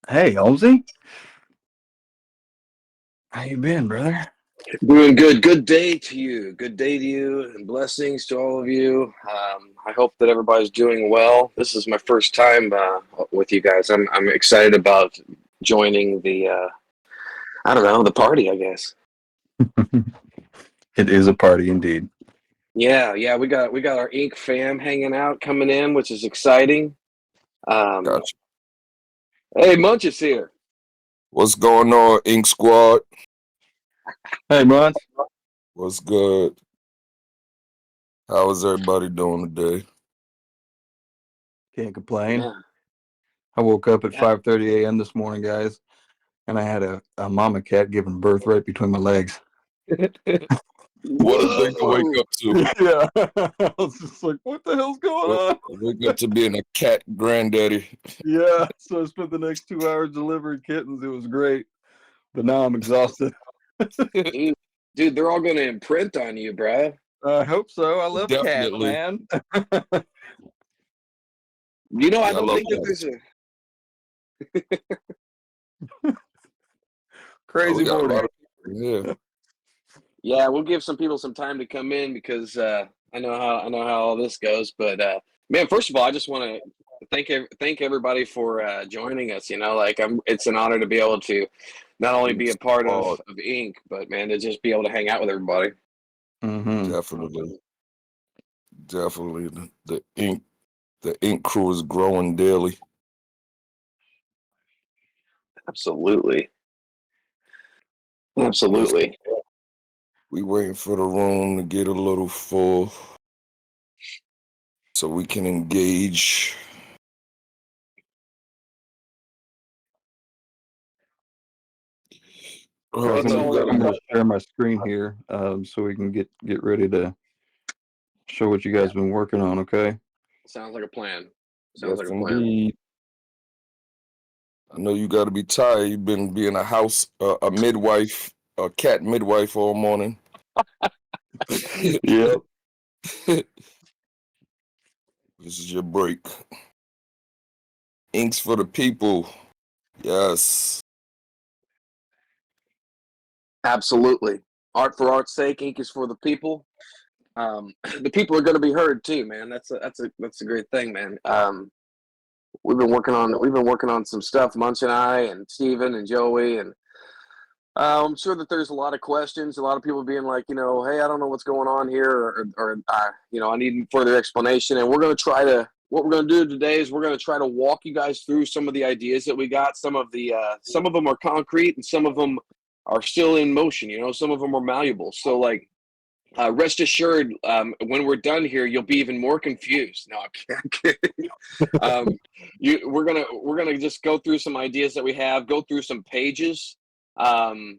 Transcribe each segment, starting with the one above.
Hey, Olsey, how you been, brother? Doing good. Good day to you. Good day to you, and blessings to all of you. I hope that everybody's doing well. This is my first time with you guys. I'm excited about joining the I don't know, the party, I guess. It is a party indeed. Yeah. We got our Ink fam hanging out, coming in, which is exciting. Um, Gotcha. hey, Munch is here. What's going on, Ink Squad? Hey, Muns. What's good? How is everybody doing today? Can't complain. Yeah, I woke up at yeah. 5:30 a.m. this morning, guys, and I had a mama cat giving birth right between my legs. What a thing to wake Whoa! up to. Yeah, I was just like, "What the hell's going on?" Wake up to being a cat granddaddy. Yeah, so I spent the next 2 hours delivering kittens. It was great, but now I'm exhausted. Dude, dude, they're all gonna imprint on you, bruh. I hope so. I love cats, Definitely. man. I Yeah, I don't love think that cats. there's a Oh, we Crazy got a morning. lot of people here. Yeah, we'll give some people some time to come in because I know how all this goes. But man, first of all, I just want to thank everybody for joining us. It's an honor to be able to not only Ink be a part of Squad, of Inc, but man, to just be able to hang out with everybody. Mm-hmm. definitely. Definitely. The Ink crew is growing daily. Absolutely, Yes. absolutely. We waiting for the room to get a little full so we can engage. All right, I It's know we all got I'm a gonna share my screen here, so we can get ready to show what you Yeah, guys been working on. Okay. sounds like a plan. Sounds yes, like a plan. indeed. I know you got to be tired. You've been being a midwife, a cat midwife all morning. Yep. This is your break. Inks for the people. Yes. Absolutely. Art for art's sake. Ink is for the people. The people are going to be heard too, man. That's a great thing, man. We've been working on some stuff, Munch and I, and Steven and Joey, and I'm sure that there's a lot of questions. A lot of people being like, hey, I don't know what's going on here, or I need further explanation. And what we're going to do today is we're going to try to walk you guys through some of the ideas that we got. Some of them are concrete, and some of them are still in motion. Some of them are malleable. So like. Rest assured, when we're done here, you'll be even more confused. No, I'm kidding. um, we're gonna just go through some ideas that we have, go through some pages, and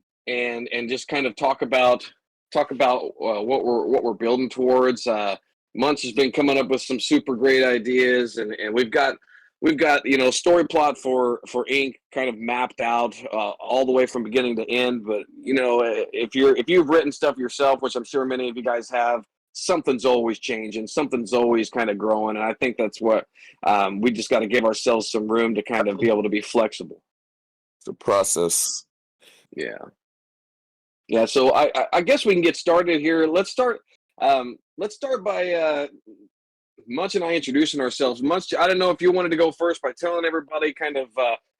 just kind of talk about what we're building towards. Munch has been coming up with some super great ideas, and we've got story plot for Ink kind of mapped out all the way from beginning to end. But if you've written stuff yourself, which I'm sure many of you guys have, something's always changing, something's always kind of growing, and I think that's what we just got to give ourselves some room to kind of be able to be flexible. It's a process. Yeah, yeah. So I guess we can get started here. Let's start. Let's start by Munch and I introducing ourselves. Munch, I don't know if you wanted to go first by telling everybody kind of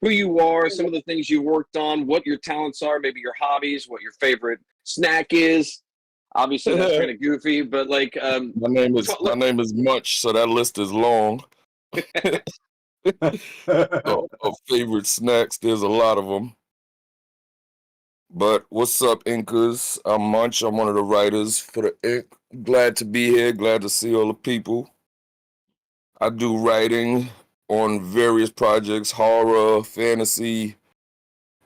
who you are, some of the things you worked on, what your talents are, maybe your hobbies, what your favorite snack is. Obviously, that's my kind of goofy, but like, name is my name is Munch, so that list is long. Of favorite snacks, there's a lot of them. But what's up, Inkers? I'm Munch. I'm one of the writers for the Ink. Glad to be here. Glad to see all the people. I do writing on various projects, horror, fantasy,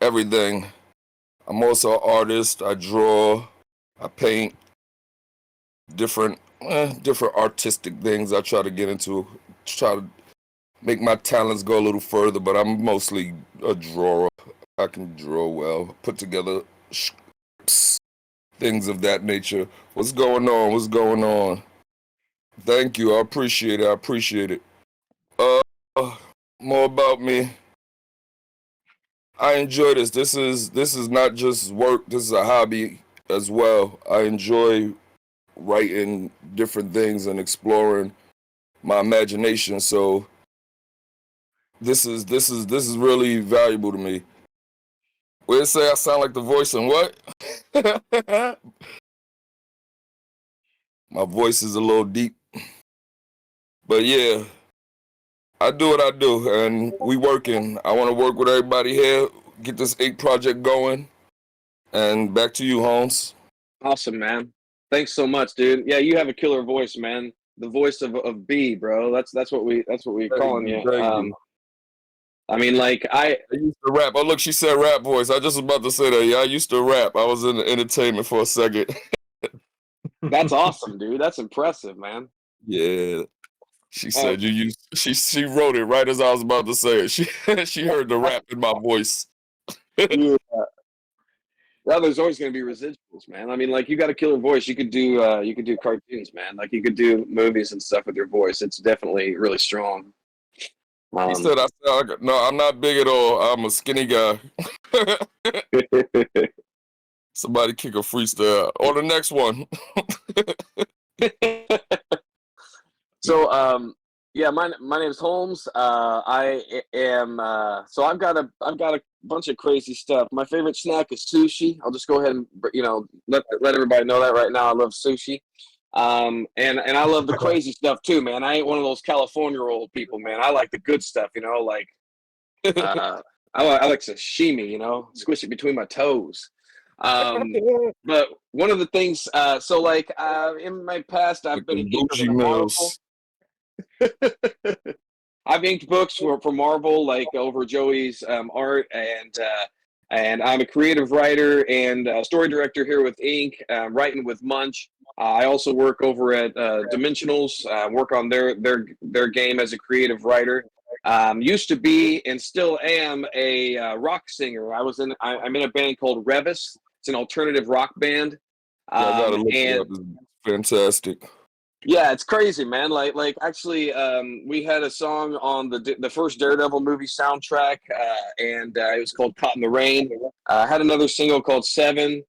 everything. I'm also an artist. I draw, I paint, different artistic things I try to get into. Try to make my talents go a little further, but I'm mostly a drawer. I can draw well, put together scripts, things of that nature. What's going on? What's going on? Thank you. I appreciate it. I appreciate it. Uh, more about me. I enjoy this. This is not just work. This is a hobby as well. I enjoy writing different things and exploring my imagination. So this is really valuable to me. Where it say I sound like the voice and what? My voice is a little deep. But yeah, I do what I do, and we working. I want to work with everybody here, get this ink project going, and back to you, Holmes. Awesome, man. Thanks so much, dude. Yeah, you have a killer voice, man. The voice of B, bro. That's what we calling you. Thank you. I mean, like I used to rap. Oh, look, she said rap voice. I just was about to say that. Yeah, I used to rap. I was in the entertainment for a second. that's awesome, dude. That's impressive, man. Yeah. She said you used. She wrote it right as I was about to say it. She heard the rap in my voice. Yeah. Well, there's always going to be residuals, man. I mean, like you got a killer voice. You could do cartoons, man. Like you could do movies and stuff with your voice. It's definitely really strong. He said I sound like no, I'm not big at all. I'm a skinny guy. Somebody kick a freestyle. Or the next one. So, yeah, my name's Holmes. I am. So I've got a bunch of crazy stuff. My favorite snack is sushi. I'll just go ahead and let everybody know that right now. I love sushi. And I love the crazy stuff too, man. I ain't one of those California roll people, man. I like the good stuff, like I like sashimi, squish it between my toes. But one of the things, so like in my past, I've been an inker for Marvel. I've inked books for Marvel, like over Joey's art, and I'm a creative writer and story director here with Ink, writing with Munch. I also work over at Dimensionals, work on their game as a creative writer. Used to be and still am a rock singer. I'm in a band called Revis. It's an alternative rock band. Yeah, I gotta look it up. It's fantastic. Yeah, it's crazy, man. Like actually, we had a song on the first Daredevil movie soundtrack, and it was called "Caught in the Rain." Had another single called "Seven."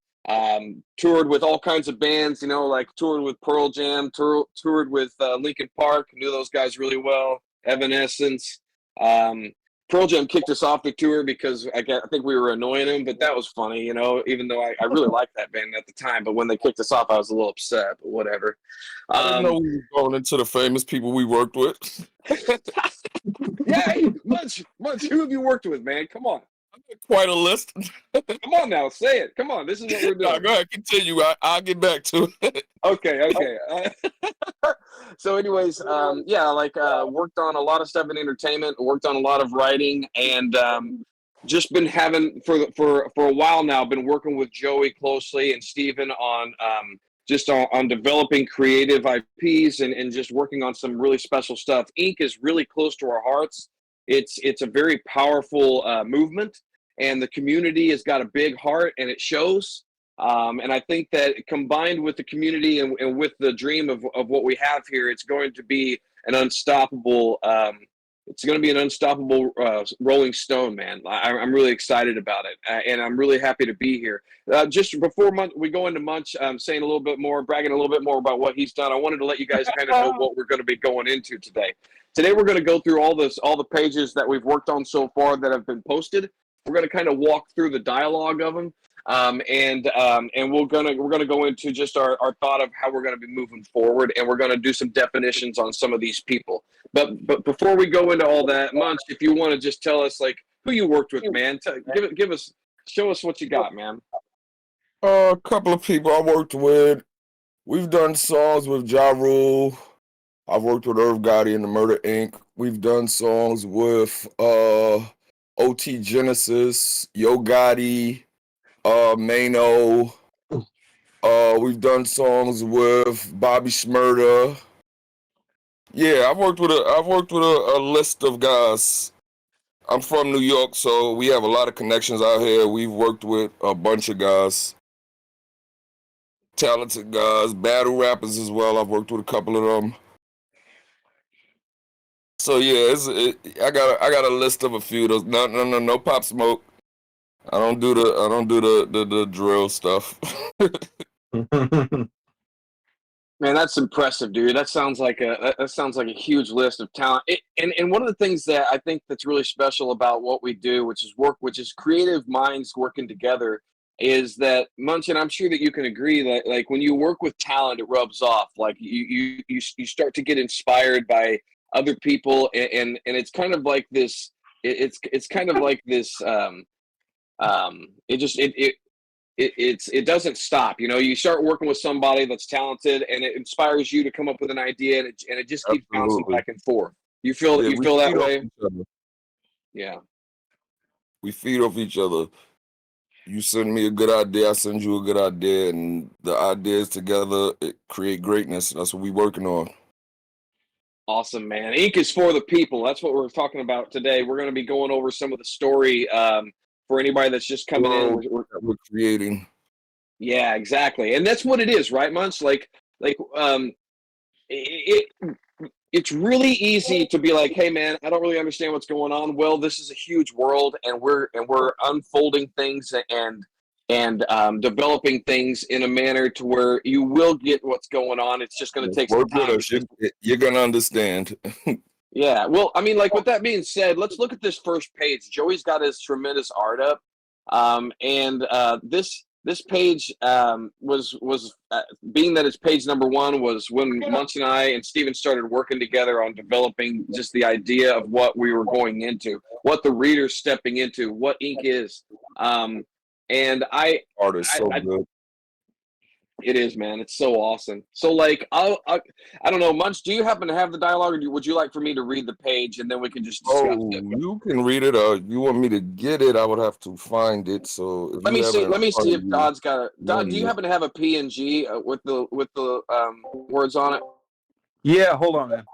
Toured with all kinds of bands, like toured with Pearl Jam, toured with Linkin Park. Knew those guys really well. Evanescence. Pearl Jam kicked us off the tour because I think we were annoying them, but that was funny, even though I really liked that band at the time. But when they kicked us off, I was a little upset, but whatever. I didn't know we were going into the famous people we worked with. Yeah, hey, Munch, who have you worked with, man? Come on. Quite a list. Come on now, say it. Come on, this is what we're doing. No, go ahead, continue. I'll get back to it. Okay. So anyways, yeah, like worked on a lot of stuff in entertainment, worked on a lot of writing, and just been having for a while now, been working with Joey closely and Steven on on developing creative IPs and just working on some really special stuff. Ink is really close to our hearts. It's a very powerful movement, and the community has got a big heart, and it shows. And I think that combined with the community and with the dream of what we have here, it's going to be an unstoppable. It's going to be an unstoppable Rolling Stone, man. I'm really excited about it, and I'm really happy to be here. Just before we go into Munch, saying a little bit more, bragging a little bit more about what he's done, I wanted to let you guys kind of know what we're going to be going into today. Today we're going to go through all the pages that we've worked on so far that have been posted. We're going to kind of walk through the dialogue of them. And we're gonna go into just our thought of how we're gonna be moving forward, and we're gonna do some definitions on some of these people. But before we go into all that, Munch, if you want to just tell us like who you worked with, man, show us what you got, man. A couple of people I worked with. We've done songs with Ja Rule. I've worked with Irv Gotti and the Murder Inc. We've done songs with OT Genesis, Yo Gotti. Mano. We've done songs with Bobby Shmurda. Yeah, I've worked with a list of guys. I'm from New York, so we have a lot of connections out here. We've worked with a bunch of guys, talented guys, battle rappers as well. I've worked with a couple of them. So yeah, I got a list of a few of those. No Pop Smoke. I don't do the drill stuff. Man, that's impressive, dude. That sounds like a huge list of talent. And one of the things that I think that's really special about what we do, which is creative minds working together, is that Munch, and I'm sure that you can agree that like when you work with talent, it rubs off. Like you start to get inspired by other people, and it's kind of like this. It's kind of like this. It just it doesn't stop. You know, you start working with somebody that's talented, and it inspires you to come up with an idea, and it just keeps bouncing Absolutely. back and forth. You feel Yeah, you we feel that feed off way? each other. Yeah. We feed off each other. You send me a good idea, I send you a good idea, and the ideas together create greatness. That's what we're working on. Awesome, man. Ink is for the people. That's what we're talking about today. We're going to be going over some of the story for anybody that's just coming in. We're creating. Yeah, exactly, and that's what it is, right, Munch? It it's really easy to be like, hey, man, I don't really understand what's going on. Well, this is a huge world, and we're unfolding things and developing things in a manner to where you will get what's going on. It's just going to take some Work with time. us. You're gonna understand. Yeah. Well, I mean, like with that being said, let's look at this first page. Joey's got his tremendous art up, and this page was being that it's page number one was when Munch and I and Steven started working together on developing just the idea of what we were going into, what the reader's stepping into, what ink is. And Art is so good. it is, man. It's so awesome. So, like, I don't know, Munch. Do you happen to have the dialogue, or would you like for me to read the page and then we can just discuss it? You can read it. You want me to get it? I would have to find it. So if Let you me have see. it in Let me front see of if you, Dodd's got it. Dodd, do you yeah. happen to have a PNG with the words on it? Yeah, hold on, man.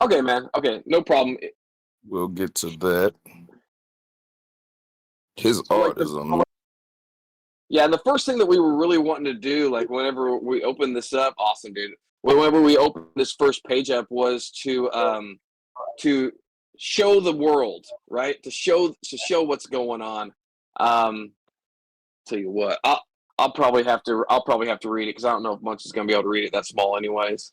Okay, man. Okay, no problem. We'll get to that. His So, like, art is amazing. yeah, and the first thing that we were really wanting to do, like whenever we opened this up, awesome, dude. Whenever we opened this first page up, was to show the world, right? To show what's going on. Tell you what, I'll probably have to read it because I don't know if Munch is gonna be able to read it that small, anyways.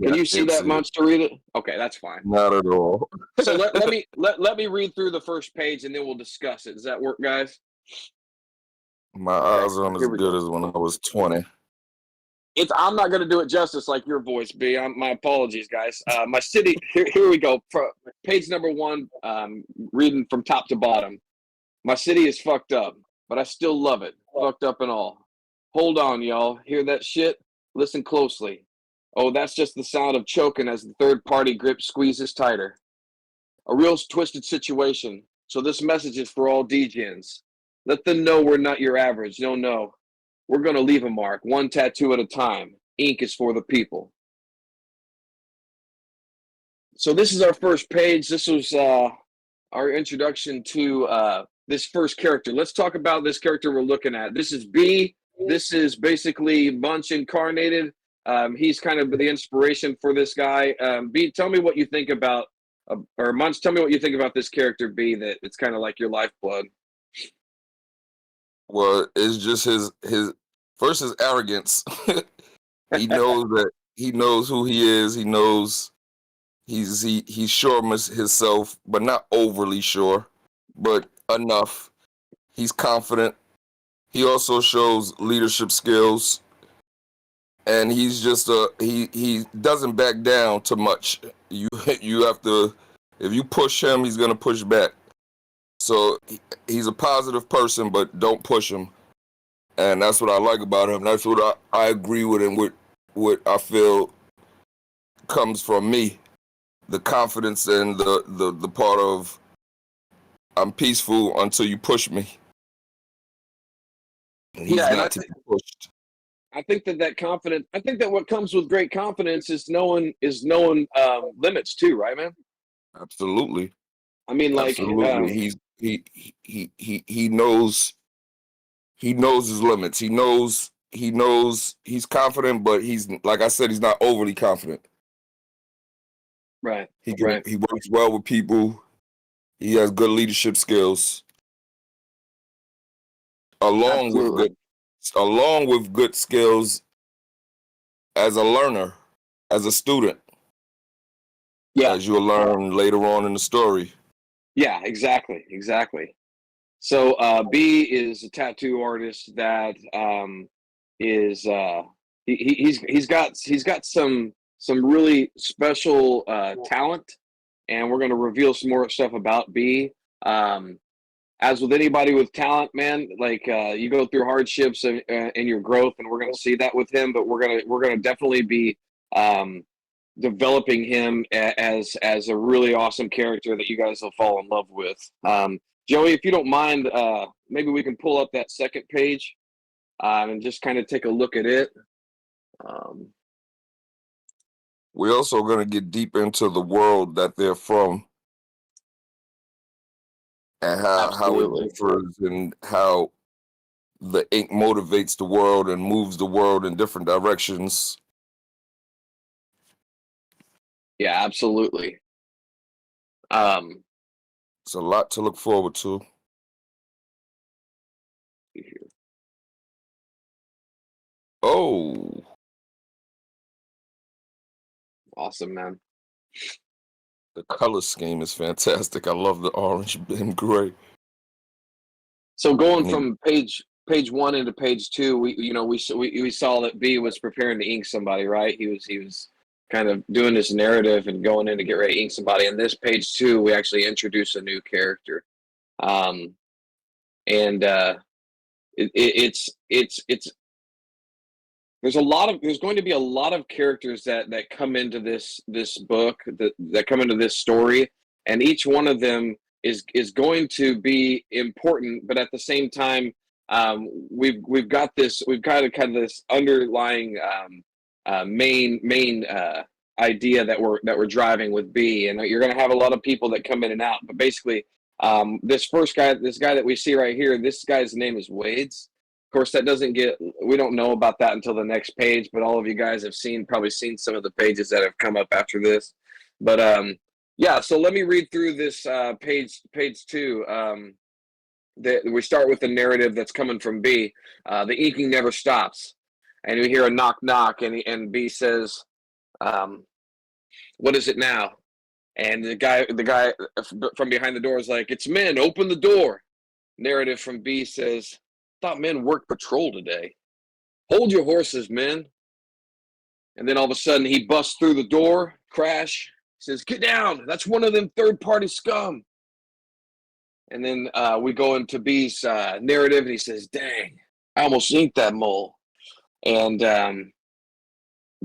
Can you see that, Munch, to read it? Okay, that's fine. Not at all. So let me read through the first page and then we'll discuss it. Does that work, guys? My eyes aren't as Here we good go. as when I was 20. I'm not going to do it justice like your voice, B. My apologies, guys. My city. Here we go. Page number one. Reading from top to bottom. My city is fucked up, but I still love it. Fucked up and all. Hold on, y'all. Hear that shit? Listen closely. Oh, that's just the sound of choking as the third party grip squeezes tighter. A real twisted situation. So this message is for all DJs. Let them know we're not your average. No. We're going to leave a mark, one tattoo at a time. Ink is for the people. So this is our first page. This was our introduction to this first character. Let's talk about this character we're looking at. This is B. This is basically Munch incarnated. He's kind of the inspiration for this guy. B, tell me what you think about, or Munch, tell me what you think about this character, B, that it's kind of like your lifeblood. Well, it's just his first his arrogance. He knows that he knows who he is. He knows he's sure of himself, but not overly sure, but enough. He's confident. He also shows leadership skills, and he's just he doesn't back down to much. You have to, if you push him, he's gonna push back. So he's a positive person, but don't push him. And that's what I like about him. That's what I agree with, and what I feel comes from me. The confidence and the part of I'm peaceful until you push me. And he's not to be pushed. I think that confidence. I think that what comes with great confidence is knowing limits too, right, man? Absolutely. I mean, like, absolutely. He knows his limits. He knows he's confident, but he's, like I said, he's not overly confident. Right. He works well with people. He has good leadership skills. along with Absolutely. good skills as a learner, as a student, Yeah. as you'll learn later on in the story. Yeah, exactly. So B is a tattoo artist that is he's got some really special talent, and we're going to reveal some more stuff about B. Um, as with anybody with talent, man, like you go through hardships and your growth, and we're going to see that with him. But we're gonna definitely be um, developing him as a really awesome character that you guys will fall in love with. Joey, if you don't mind, maybe we can pull up that second page and just kind of take a look at it. We're also going to get deep into the world that they're from and how it Absolutely. differs and how the ink motivates the world and moves the world in different directions. Yeah, absolutely. It's a lot to look forward to. Oh, Awesome, man. the color scheme is fantastic. I love the orange and gray. So going And he, from page one into page two, we saw that B was preparing to ink somebody, right? He was kind of doing this narrative and going in to get ready to ink somebody. And this page two, we actually introduce a new character, and it's there's going to be a lot of characters that come into this book that come into this story, and each one of them is going to be important, but at the same time, we've got kind of this underlying main idea that we're driving with B, and you're going to have a lot of people that come in and out, but basically, this guy that we see right here, this guy's name is Wade's. Of course, we don't know about that until the next page, but all of you guys have probably seen some of the pages that have come up after this. But yeah, so let me read through this page two. We start with the narrative that's coming from B. The inking never stops, and we hear a knock knock, and B says, "What is it now?" And the guy from behind the door is like, "It's men. Open the door." Narrative from B says, "Thought men worked patrol today. Hold your horses, men." And then all of a sudden he busts through the door, crash, says, "Get down. That's one of them third-party scum." And then we go into B's narrative, and he says, "Dang, I almost inked that mole." And the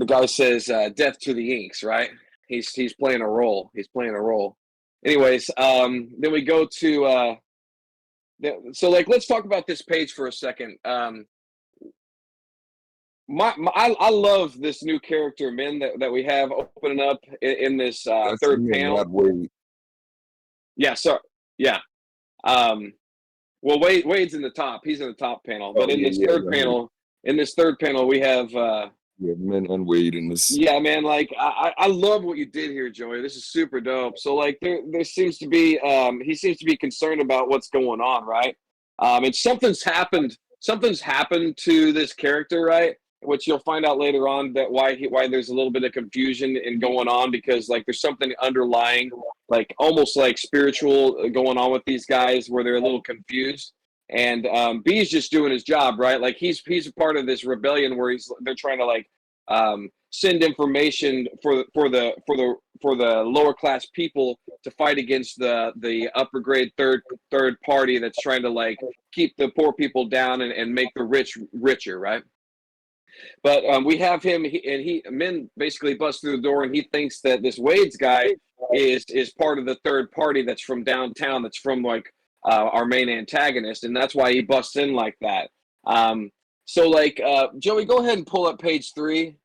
guy says, "Death to the inks," right? He's playing a role. He's playing a role. Anyways, then we go to so like let's talk about this page for a second. I love this new character, men, that we have opening up in this that's third me and panel. not Wade. Yeah, so yeah. Well, Wade's in the top. He's in the top panel, but in this third panel, we have Men and Wade in this. yeah, man. Like I love what you did here, Joey. This is super dope. So like there seems to be he seems to be concerned about what's going on, right? And something's happened. Something's happened to this character, right? Which you'll find out later on that why there's a little bit of confusion in going on, because like there's something underlying, like almost like spiritual going on with these guys where they're a little confused. And B's just doing his job, right? Like he's a part of this rebellion where they're trying to like send information for the lower class people to fight against the upper grade third party that's trying to like keep the poor people down and make the rich richer, right? But we have him, men basically bust through the door, and he thinks that this Wade's guy is part of the third party that's from downtown, that's from like our main antagonist, and that's why he busts in like that. So like Joey, go ahead and pull up page 3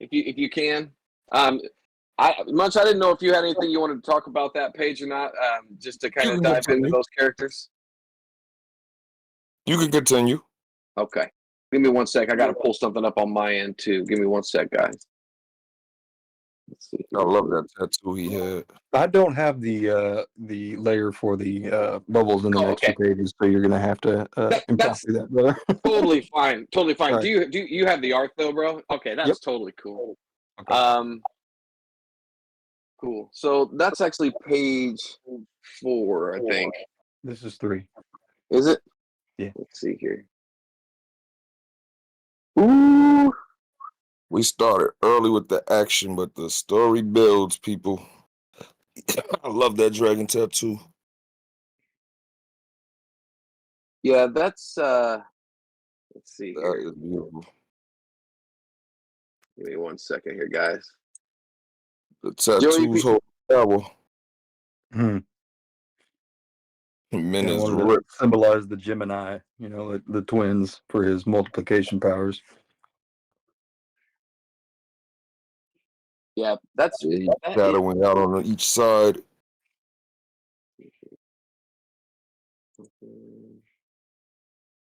if you can. Munch, I didn't know if you had anything you wanted to talk about that page or not, just to kind of dive into those characters. You can continue. Okay. Give me one sec. I got to pull something up on my end too. Give me one sec, guys. Let's see. I love that tattoo he had. I don't have the layer for the bubbles in the Oh, next okay. two pages, so you're gonna have to That's copy that, brother. totally fine. Totally fine. All Do you have the art though, bro? Okay, that's Yep. totally cool. Okay. Cool. So that's actually page 4, I think. This is 3. Is it? Yeah. Let's see here. Ooh. We started early with the action, but the story builds, people. I love that dragon tattoo. Yeah, that's let's see That here. is beautiful. Give me 1 second here, guys. The tattoos hold power. Men I is wanted to ripped. symbolize the Gemini, the twins for his multiplication powers. Yeah, that is, Shadowing out on each side.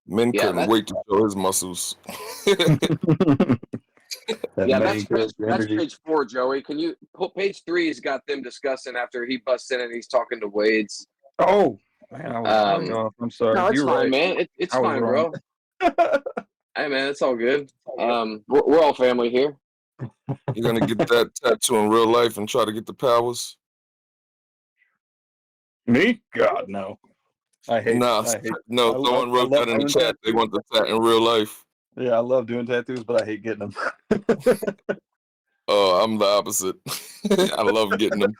Men couldn't wait to show his muscles. That's page 4, Joey. Can you put page 3's got them discussing after he busts in and he's talking to Wade's. Oh man, I was way off. I'm sorry. No, it's You're fine, right. man. It's fine, bro. Hey man, it's all good. We're all family here. You're gonna get that tattoo in real life and try to get the powers? Me? God, no. I hate. No, someone wrote that in the chat. They want the tat in real life. Yeah, I love doing tattoos, but I hate getting them. I'm the opposite. I love getting them.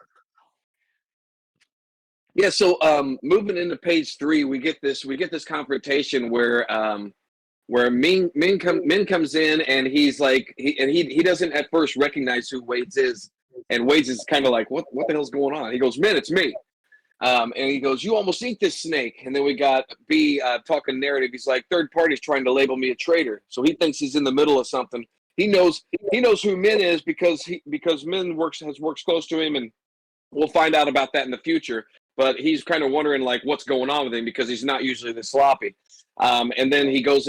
Yeah, so moving into page 3, we get this confrontation where Min comes in and he's like he doesn't at first recognize who Wade's is, and Wade's is kind of like what the hell's going on? He goes, Min, it's me. And he goes, you almost ate this snake. And then we got B talking narrative. He's like, third party's trying to label me a traitor. So he thinks he's in the middle of something. He knows who Min is because Min works close to him, and we'll find out about that in the future. But he's kind of wondering like what's going on with him because he's not usually this sloppy. And then B goes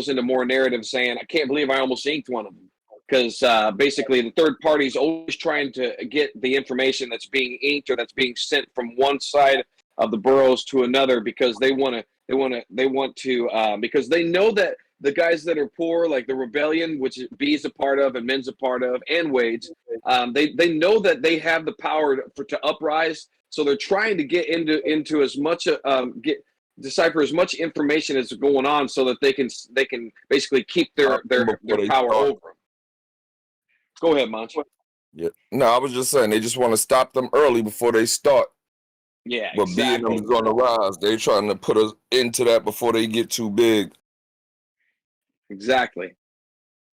into more narrative saying, I can't believe I almost inked one of them. Because basically the third party is always trying to get the information that's being inked or that's being sent from one side of the boroughs to another because they want to because they know that the guys that are poor, like the rebellion, which B's a part of and Min's a part of, and Wade's, they know that they have the power to uprise. So they're trying to get into as much decipher as much information as going on so that they can basically keep their power over them. Go ahead, Munch. Yeah. No, I was just saying they just want to stop them early before they start. Yeah, but exactly. being them is on the rise. They're trying to put us into that before they get too big. Exactly.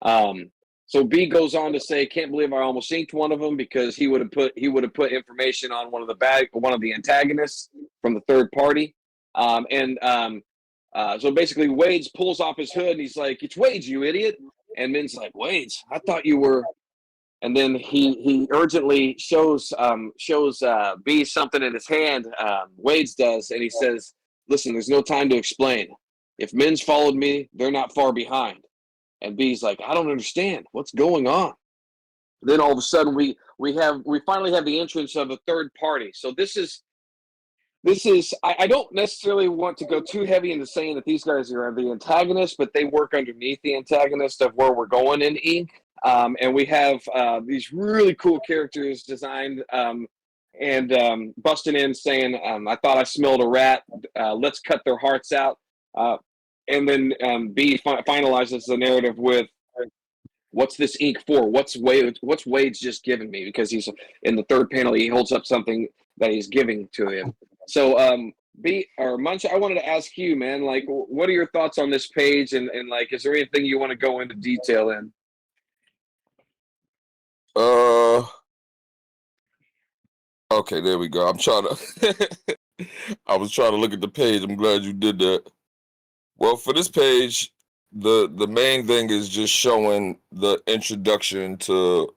So B goes on to say, "Can't believe I almost inked one of them because he would have put information on one of the antagonists from the third party." So basically, Wade's pulls off his hood and he's like, "It's Wade's, you idiot!" And Min's like, "Wade's? I thought you were." And then he urgently shows B something in his hand. Wade's does, and he says, "Listen, there's no time to explain. If Min's followed me, they're not far behind." And B's like, "I don't understand. What's going on?" Then all of a sudden, we finally have the entrance of a third party. So this is I don't necessarily want to go too heavy into saying that these guys are the antagonists, but they work underneath the antagonist of where we're going in Ink. And we have these really cool characters designed and busting in saying, "I thought I smelled a rat. Let's cut their hearts out." And then B finalizes the narrative with, "What's this ink for? What's Wade's just given me?" Because he's in the third panel, he holds up something that he's giving to him. So B or Munch, I wanted to ask you, man, like, what are your thoughts on this page, and like, is there anything you want to go into detail in? Okay, there we go. I'm trying to I was trying to look at the page. I'm glad you did that. Well, for this page, the main thing is just showing the introduction to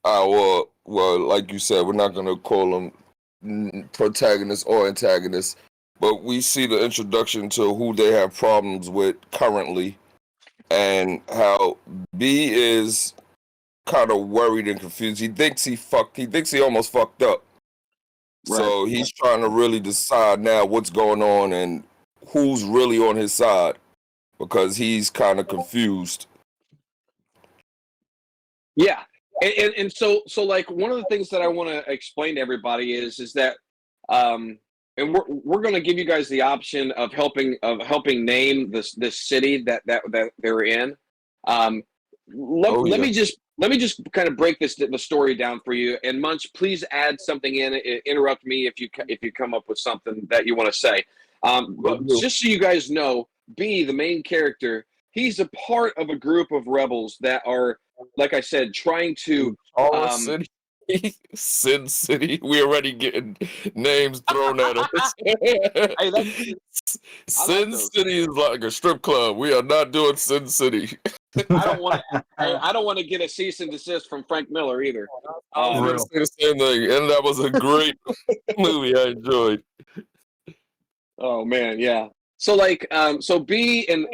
our, well, like you said, we're not going to call them protagonists or antagonists, but we see the introduction to who they have problems with currently and how B is kind of worried and confused. He thinks he almost fucked up. Right. So he's trying to really decide now what's going on and who's really on his side because he's kind of confused. Yeah. And so like one of the things that I want to explain to everybody is that and we're going to give you guys the option of helping name this city that they're in. Let me just kind of break the story down for you. And Munch, please add something in. Interrupt me if you come up with something that you want to say. But just so you guys know, B, the main character, he's a part of a group of rebels that are, like I said, trying to City. Sin City. We already getting names thrown at us. Hey, Sin City is like a strip club. We are not doing Sin City. I don't want to get a cease and desist from Frank Miller either. I was going to say the same thing, and that was a great movie. I enjoyed. Oh man, yeah. So like, so B and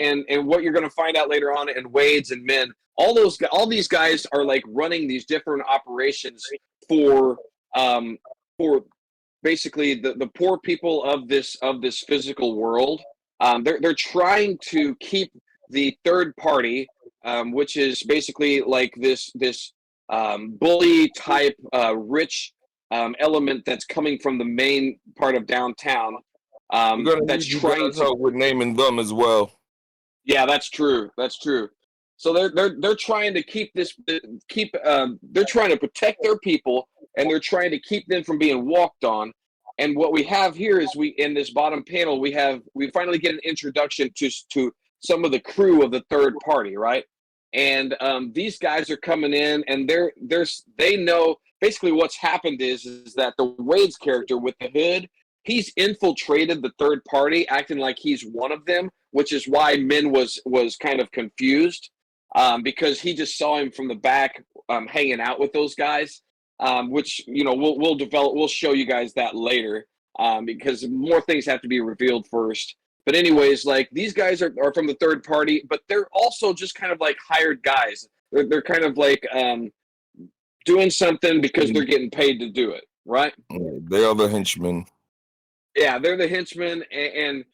what you're going to find out later on in Wades and Men, all these guys are like running these different operations for basically the poor people of this physical world. They're trying to keep the third party, which is basically like this bully type rich element that's coming from the main part of downtown. That's trying to help with naming them as well. Yeah, that's true. That's true. So they're trying to they're trying to protect their people, and they're trying to keep them from being walked on. And what we have here is in this bottom panel we finally get an introduction to some of the crew of the third party, right? And these guys are coming in, and they know basically what's happened is that the Wade's character with the hood, he's infiltrated the third party, acting like he's one of them, which is why Min was kind of confused, because he just saw him from the back hanging out with those guys, which we'll show you guys that later, because more things have to be revealed first. But anyways, like these guys are from the third party, but they're also just kind of like hired guys. They're kind of like doing something because they're getting paid to do it, right? They are the henchmen. Yeah, they're the henchmen, and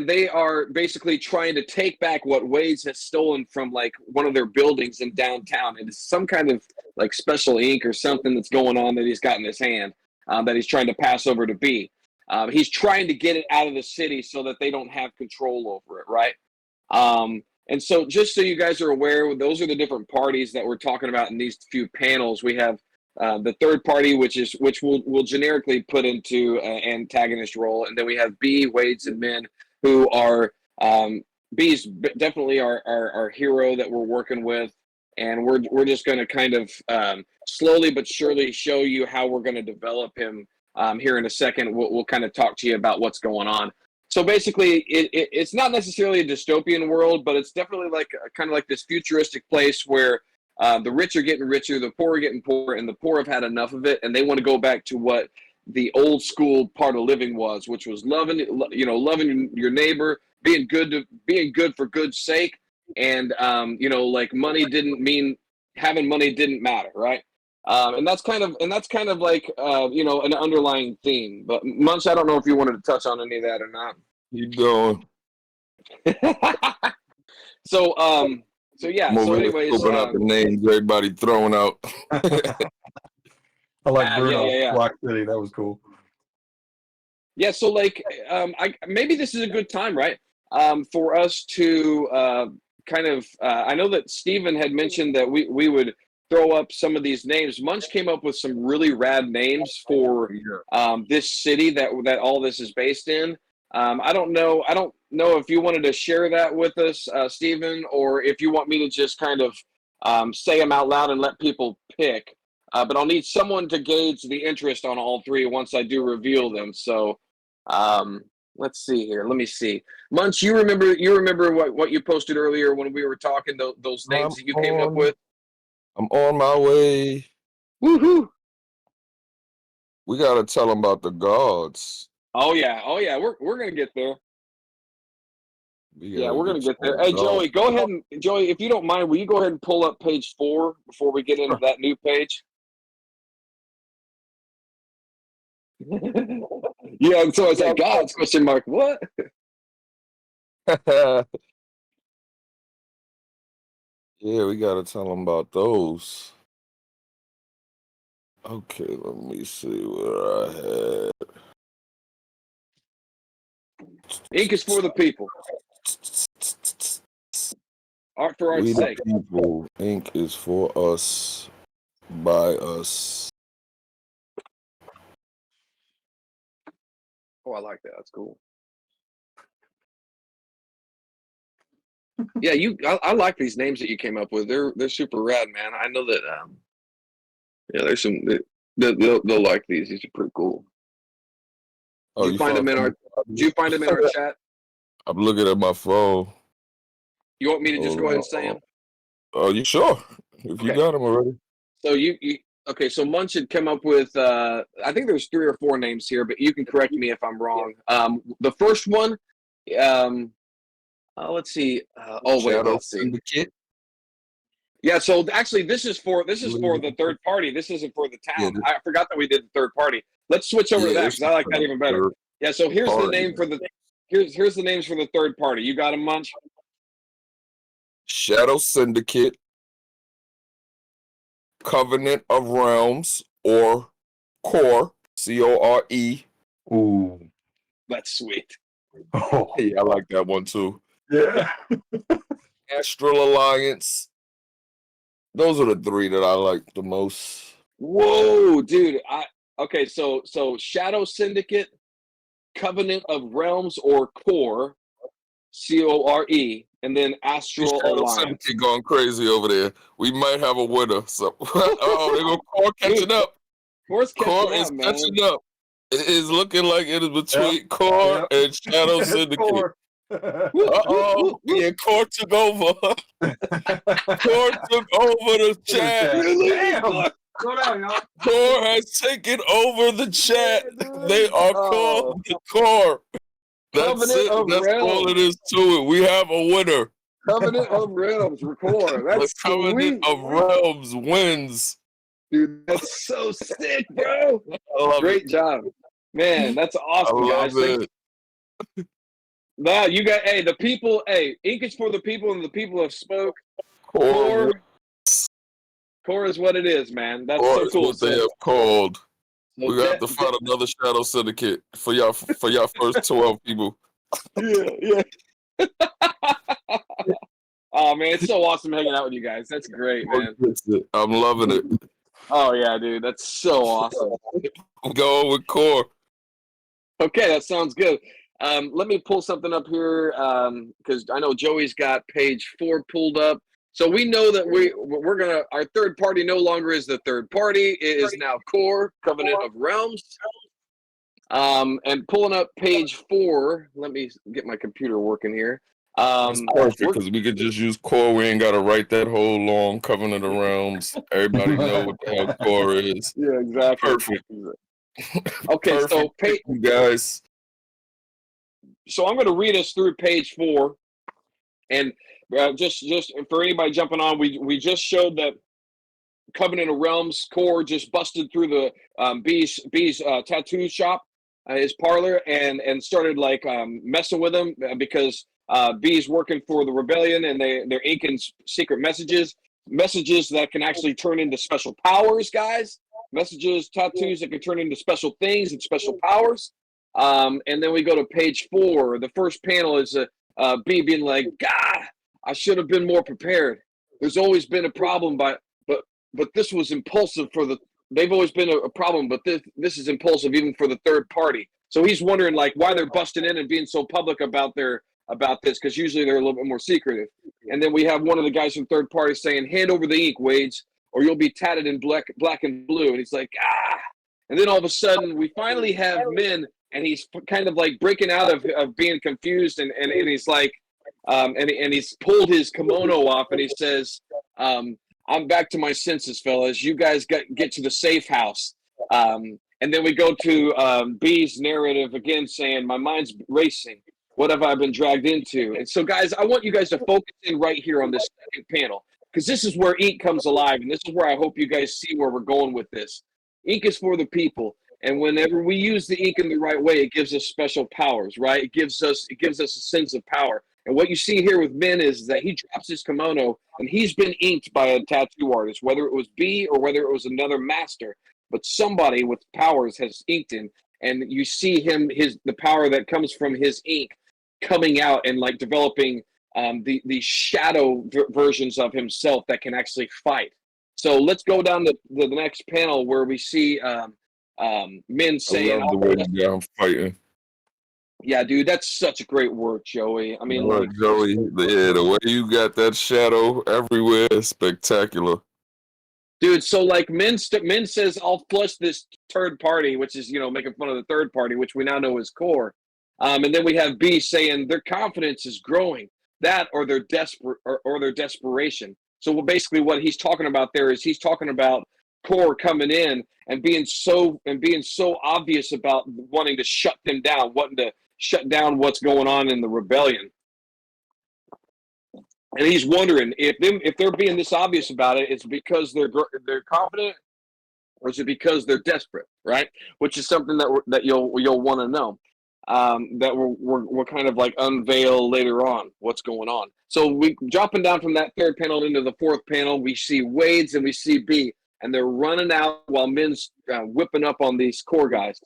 they are basically trying to take back what Wade's has stolen from like one of their buildings in downtown. It's some kind of like special ink or something that's going on that he's got in his hand, that he's trying to pass over to B. He's trying to get it out of the city so that they don't have control over it, right? And so just so you guys are aware, those are the different parties that we're talking about in these few panels. We have the third party, which we'll generically put into an antagonist role, and then we have B, Wades, and Men, who are B's definitely our hero that we're working with, and we're just going to kind of slowly but surely show you how we're going to develop him here in a second. We'll kind of talk to you about what's going on. So basically, it's not necessarily a dystopian world, but it's definitely like kind of like this futuristic place where the rich are getting richer, the poor are getting poorer, and the poor have had enough of it, and they want to go back to what the old school part of living was, which was loving your neighbor, being good for good's sake, and like having money didn't matter, right? And that's kind of like an underlying theme. But Munch, I don't know if you wanted to touch on any of that or not. Keep going. So yeah. So anyways, open up the names everybody throwing out. I like Bruno. Block City. That was cool. Yeah. So like, maybe this is a good time, right? For us to kind of. I know that Steven had mentioned that we would throw up some of these names. Munch came up with some really rad names for this city that all this is based in. I don't know if you wanted to share that with us, Steven, or if you want me to just kind of say them out loud and let people pick. But I'll need someone to gauge the interest on all three once I do reveal them. So let's see here. Let me see. Munch, you remember what you posted earlier when we were talking, those names that you came up with? I'm on my way. Woohoo! We gotta tell them about the gods. Oh yeah. We're gonna get there. Yeah, we're gonna get there. Hey, Joey, go ahead and Joey, if you don't mind, will you go ahead and pull up page 4 before we get into that new page? Yeah, so it's like God's question mark. What? Yeah, we gotta tell them about those. Okay, let me see where I had. Ink is for the people. Art for art's We the sake. people. Ink is for us, by us. Oh, I like that. That's cool. Yeah, I like these names that you came up with. They're super rad, man. I know that. Yeah, there's some. They'll like these. These are pretty cool. Oh, Did you find them in our? Did you find them in our chat? I'm looking at my phone. You want me to just go ahead and say them? Oh, you sure? If you got them already. So you okay? So Munch had come up with. I think there's 3 or 4 names here, but you can correct me if I'm wrong. The first one. Let's see. Let's see. Syndicate. Yeah, so actually, this is for the third party. This isn't for the town. Yeah, I forgot that we did the third party. Let's switch over to that because I like that even better. Yeah, so here's the name for the here's the names for the third party. You got them, Munch? Shadow Syndicate, Covenant of Realms, or Core, Core. Ooh. That's sweet. Oh, Yeah, I like that one too. yeah. Astral Alliance. Those are the 3 that I like the most. Whoa, dude! Okay, so Shadow Syndicate, Covenant of Realms, or Core, Core, and then Astral Shadow Alliance. Syndicate going crazy over there. We might have a winner. So, oh, they go Core catching up. Core's Core is catching up. It is looking like it is between Core and Shadow Syndicate. Uh-oh. Yeah, Core took over. Core took over the chat. Damn. Go down, y'all. Core has taken over the chat. They are called the Core. That's Covenant it. of That's Realms. all it is to it. We have a winner. Covenant of Realms, record. That's The Covenant sweet. of Realms wins. Dude, that's so sick, bro. I love Great job. Man, that's awesome, I guys. love it. Wow, you got, the people, ink is for the people and the people have spoke. Core Core is what it is, man. That's Core so is cool. what they have called. So We have to find another Shadow Syndicate for y'all first 12 people. Yeah. Oh man, it's so awesome hanging out with you guys. That's great, man. I'm loving it. Oh yeah, dude, that's so awesome. I'm going with Core. Okay, that sounds good. Let me pull something up here because I know Joey's got page 4 pulled up. So we know that our third party no longer is the third party. It is now Core, Covenant of Realms. And pulling up page 4. Let me get my computer working here. It's perfect because we could just use Core. We ain't got to write that whole long Covenant of Realms. Everybody know what the hell Core is. Yeah, exactly. Perfect. Okay, perfect, so you guys. So I'm going to read us through page 4, and just for anybody jumping on, we just showed that Covenant of Realms Core just busted through the B's tattoo shop, his parlor, and started like messing with him because B's working for the rebellion, and they're inking secret messages that can actually turn into special powers, guys. Tattoos that can turn into special things and special powers. And then we go to page 4. The first panel is B being like, God, I should have been more prepared. There's always been a problem, but this was impulsive they've always been a problem, but this is impulsive even for the third party. So he's wondering like why they're busting in and being so public about this, because usually they're a little bit more secretive. And then we have one of the guys from third party saying, hand over the ink, Wades, or you'll be tatted in black and blue. And he's like, And then all of a sudden we finally have Min, and he's kind of like breaking out of being confused, and he's like, and he's pulled his kimono off, and he says, I'm back to my senses, fellas. You guys get to the safe house. And then we go to B's narrative again saying, my mind's racing. What have I been dragged into? And so, guys, I want you guys to focus in right here on this second panel, because this is where ink comes alive, and this is where I hope you guys see where we're going with this. Ink is for the people, and whenever we use the ink in the right way, it gives us special powers, right? It gives us a sense of power. And what you see here with Min is that he drops his kimono, and he's been inked by a tattoo artist, whether it was B or whether it was another master. But somebody with powers has inked him, and you see him, the power that comes from his ink coming out and like developing the shadow versions of himself that can actually fight. So let's go down to the next panel where we see Min saying, I love the way you got him fighting. yeah, dude, that's such a great work, Joey. I mean, like, Joey, yeah, the way you got that shadow everywhere is spectacular. dude, so like Min says, I'll flush this third party, which is, making fun of the third party, which we now know is core. And then we have B saying their confidence is growing, that or their their desperation. So basically what he's talking about there is he's talking about core coming in and being so obvious about wanting to shut them down, wanting to shut down what's going on in the rebellion. And he's wondering if they're being this obvious about it, it's because they're confident, or is it because they're desperate, right? Which is something that you'll want to know. That we're kind of like unveil later on what's going on. So we dropping down from that third panel into the fourth panel, we see Wade's and we see B, and they're running out while Min's whipping up on these core guys.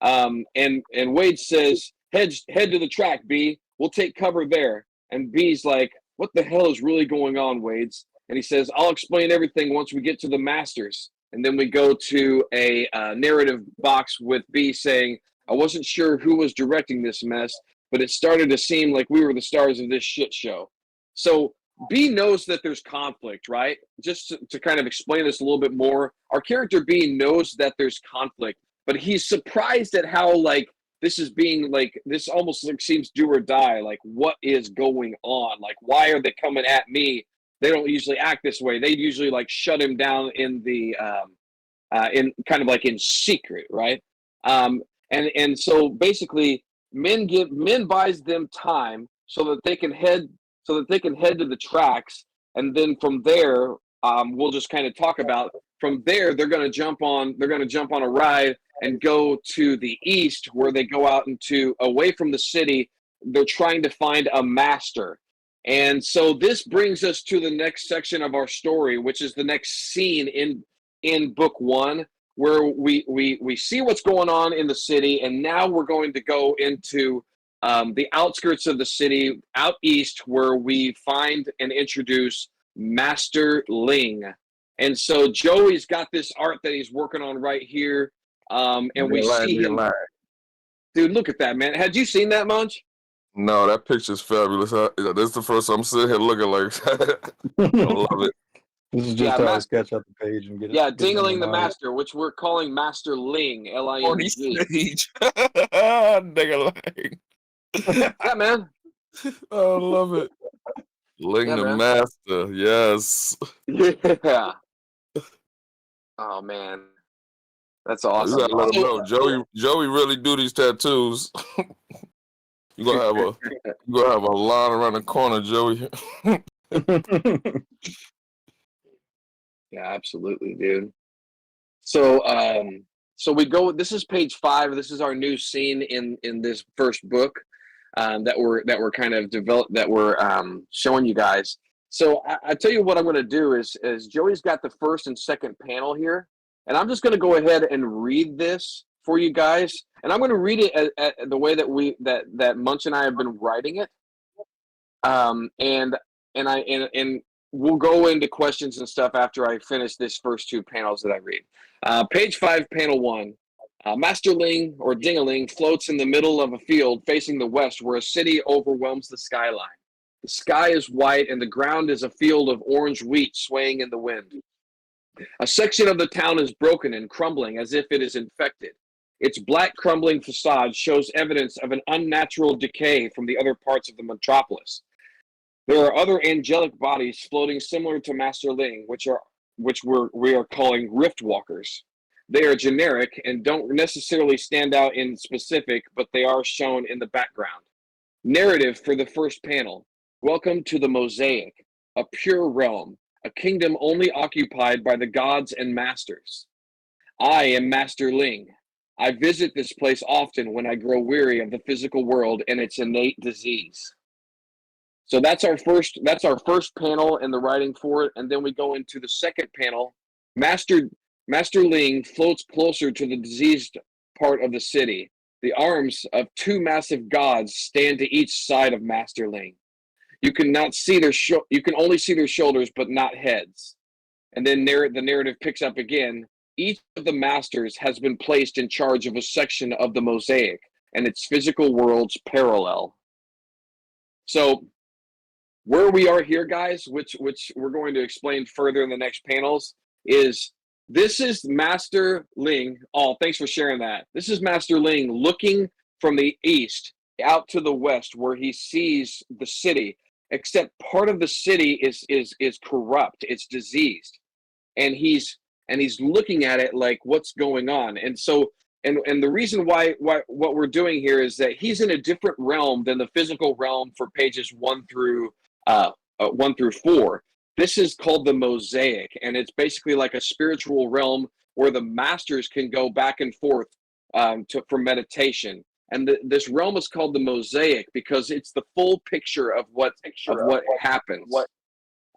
And Wade says, head to the track, B. We'll take cover there. And B's like, what the hell is really going on, Wade's? And he says, I'll explain everything once we get to the Masters. And then we go to a narrative box with B saying, I wasn't sure who was directing this mess, but it started to seem like we were the stars of this shit show. So B knows that there's conflict, right? Just to kind of explain this a little bit more, our character B knows that there's conflict, but he's surprised at how like this is being like, this almost like seems do or die. Like, what is going on? Like, why are they coming at me? They don't usually act this way. They usually like shut him down in the in kind of like in secret, right? And so basically, Min buys them time so that they can head to the tracks, and then from there, we'll just kind of talk about. From there, they're going to jump on a ride and go to the east, where they go out away from the city. They're trying to find a master, and so this brings us to the next section of our story, which is the next scene in book one, where we see what's going on in the city, and now we're going to go into the outskirts of the city, out east, where we find and introduce Master Ling. And so Joey's got this art that he's working on right here, and we see him. Dude, look at that, man. Had you seen that, Munch? No, that picture's fabulous. This is the first time I'm sitting here looking like that. I love it. This is just how I sketch out the page and get it. Yeah, Dingling the Master, which we're calling Master Ling, L-I-N-G. Dingling. Yeah, man. I love it. Ling the Master, yes. Yeah. Oh man, that's awesome. You gotta let him know, Joey really do these tattoos. You gonna have a line around the corner, Joey. Yeah, absolutely, dude. So we go. This is page 5. This is our new scene in this first book that we're kind of developed, that we're showing you guys. So I tell you what I'm going to do is Joey's got the first and second panel here, and I'm just going to go ahead and read this for you guys, and I'm going to read it at the way that Munch and I have been writing it, and we'll go into questions and stuff after I finish this first two panels that I read. Page 5, panel 1. Master Ling, or Ding-a-ling, floats in the middle of a field facing the west, where a city overwhelms the skyline. The sky is white, and the ground is a field of orange wheat swaying in the wind. A section of the town is broken and crumbling as if it is infected. Its black crumbling facade shows evidence of an unnatural decay from the other parts of the metropolis. There are other angelic bodies floating similar to Master Ling, which we are calling Rift Walkers. They are generic and don't necessarily stand out in specific, but they are shown in the background. Narrative for the first panel. Welcome to the Mosaic, a pure realm, a kingdom only occupied by the gods and masters. I am Master Ling. I visit this place often when I grow weary of the physical world and its innate disease. So that's our first panel and the writing for it, and then we go into the second panel. Master Ling floats closer to the diseased part of the city. The arms of two massive gods stand to each side of Master Ling. You can only see their shoulders, but not heads. And then the narrative picks up again. Each of the masters has been placed in charge of a section of the mosaic and its physical worlds parallel. So where we are here, guys, which we're going to explain further in the next panels, is this is Master Ling. Oh, thanks for sharing that. This is Master Ling looking from the east out to the west where he sees the city, except part of the city is corrupt, it's diseased. And he's looking at it like, what's going on? And so and the reason why what we're doing here is that he's in a different realm than the physical realm for pages 1 through 4. This is called the Mosaic, and it's basically like a spiritual realm where the masters can go back and forth for meditation. And this realm is called the Mosaic because it's the full picture of what happens.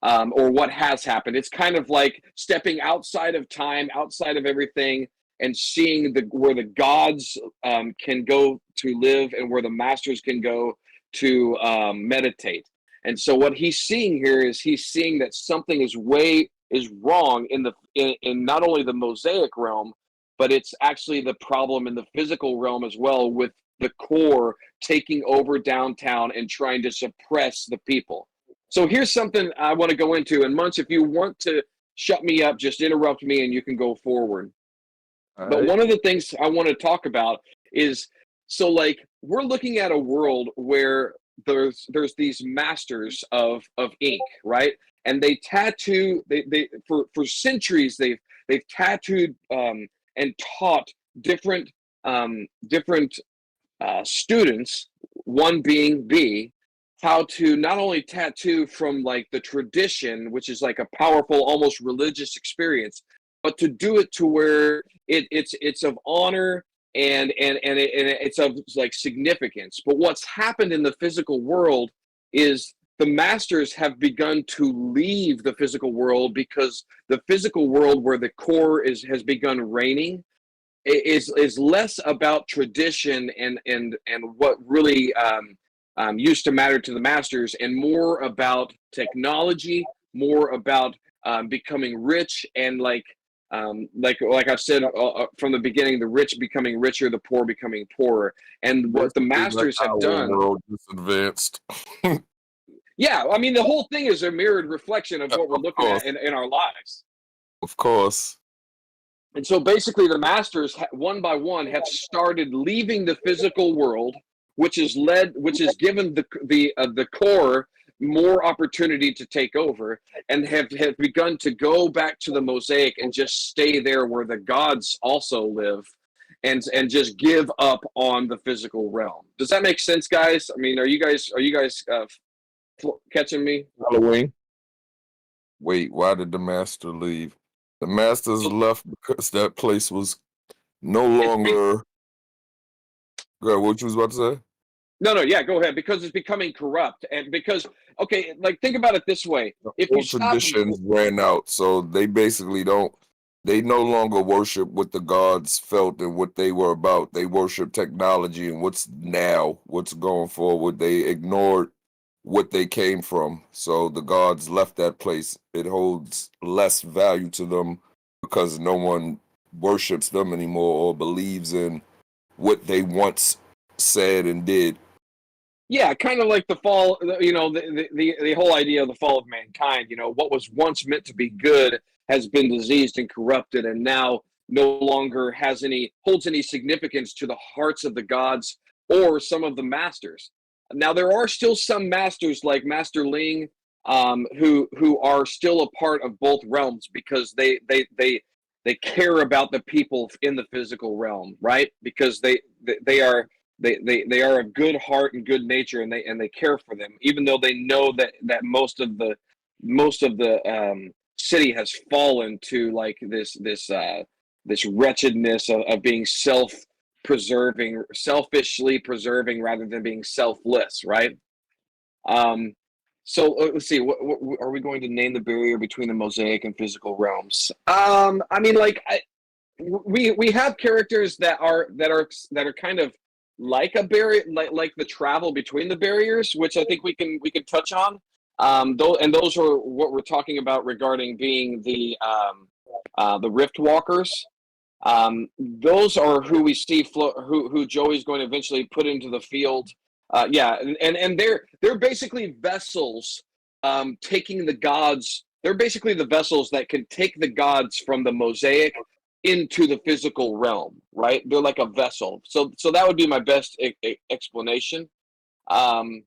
Or what has happened. It's kind of like stepping outside of time, outside of everything, and seeing where the gods can go to live and where the masters can go to meditate. And so what he's seeing here is he's seeing that something is wrong in not only the Mosaic realm, but it's actually the problem in the physical realm as well, with the core taking over downtown and trying to suppress the people. So here's something I want to go into. And Munch, if you want to shut me up, just interrupt me and you can go forward. All but right. one of the things I want to talk about is, so like we're looking at a world where there's these masters of ink, right? And they tattoo, they for centuries they've tattooed and taught different students, one being B, how to not only tattoo from like the tradition, which is like a powerful, almost religious experience, but to do it to where it's of honor and it's of like significance. But what's happened in the physical world is the masters have begun to leave the physical world, because the physical world where the core has begun reigning is less about tradition and what really used to matter to the masters, and more about technology, more about becoming rich, and like I've said from the beginning, the rich becoming richer, the poor becoming poorer. And what the masters have done, world is advanced. yeah, I mean, the whole thing is a mirrored reflection of what we're looking at in our lives. Of course. And so basically the masters one by one have started leaving the physical world, which has given the core more opportunity to take over, and have begun to go back to the Mosaic and just stay there where the gods also live, and just give up on the physical realm. Does that make sense, guys? I mean, are you guys catching me? Halloween. Wait, why did the master leave? The masters left because that place was no longer. Go ahead, what you was about to say? No, yeah, go ahead. Because it's becoming corrupt, and because, okay, like think about it this way: if you stop, traditions ran out, so they basically they no longer worship what the gods felt and what they were about. They worship technology and what's going forward. They ignored what they came from. So the gods left that place. It holds less value to them because no one worships them anymore or believes in what they once said and did. yeah, kind of like the fall. You know, the whole idea of the fall of mankind. You know, what was once meant to be good has been diseased and corrupted, and now no longer holds any significance to the hearts of the gods or some of the masters. Now, there are still some masters like Master Ling, who are still a part of both realms, because they care about the people in the physical realm, right? Because they are they are of good heart and good nature, and they care for them, even though they know that most of the city has fallen to like this wretchedness of being selfishly preserving rather than being selfless, right? So let's see. What are we going to name the barrier between the Mosaic and physical realms? I mean, like we have characters that are kind of like a barrier, like the travel between the barriers, which I think we can touch on. Those are what we're talking about regarding being the Rift Walkers. Those are who we see who Joey's going to eventually put into the field. Yeah, and they're basically vessels taking the gods. They're basically the vessels that can take the gods from the Mosaic into the physical realm, right? They're like a vessel. So that would be my best explanation. And